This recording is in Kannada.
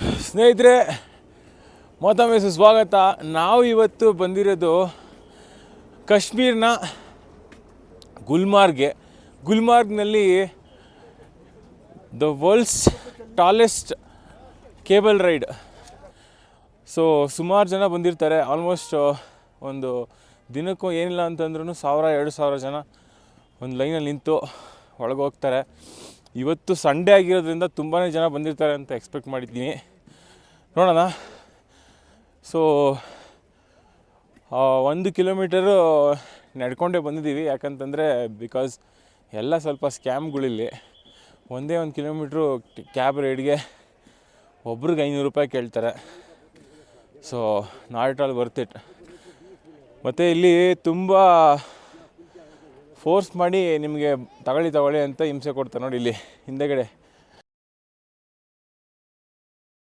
ಸ್ನೇಹಿತರೆ, ಮತ್ತೊಮ್ಮೆ ಸುಸ್ವಾಗತ. ನಾವು ಇವತ್ತು ಬಂದಿರೋದು ಕಾಶ್ಮೀರ್ನ ಗುಲ್ಮಾರ್ಗ್ನಲ್ಲಿ the world's tallest cable ride. So ಸುಮಾರು ಜನ ಬಂದಿರ್ತಾರೆ. ಆಲ್ಮೋಸ್ಟ್ ಒಂದು ದಿನಕ್ಕೂ ಏನಿಲ್ಲ ಅಂತಂದ್ರೂ 1000-2000 ಜನ ಒಂದು ಲೈನಲ್ಲಿ ನಿಂತು ಒಳಗೆ ಹೋಗ್ತಾರೆ. ಇವತ್ತು ಸಂಡೇ ಆಗಿರೋದ್ರಿಂದ ತುಂಬಾ ಜನ ಬಂದಿರ್ತಾರೆ ಅಂತ ಎಕ್ಸ್ಪೆಕ್ಟ್ ಮಾಡಿದ್ದೀನಿ. ನೋಡೋಣ. ಸೊ 1 ಕಿಲೋಮೀಟರು ನಡ್ಕೊಂಡೇ ಬಂದಿದ್ದೀವಿ. ಯಾಕಂತಂದರೆ ಬಿಕಾಸ್ ಎಲ್ಲ ಸ್ವಲ್ಪ ಸ್ಕ್ಯಾಮ್ಗಳಿಲ್ಲಿ. ಒಂದೇ 1 ಕಿಲೋಮೀಟ್ರು ಕ್ಯಾಬ್ ರೈಡ್ಗೆ ಒಬ್ರಿಗೆ 500 ರೂಪಾಯಿ ಕೇಳ್ತಾರೆ. So not all worth it. ಮತ್ತು ಇಲ್ಲಿ ತುಂಬ ಫೋರ್ಸ್ ಮಾಡಿ ನಿಮಗೆ ತಗೊಳ್ಳಿ ಅಂತ ಹಿಂಸೆ ಕೊಡ್ತಾರೆ. ನೋಡಿ ಇಲ್ಲಿ ಹಿಂದೆಗಡೆ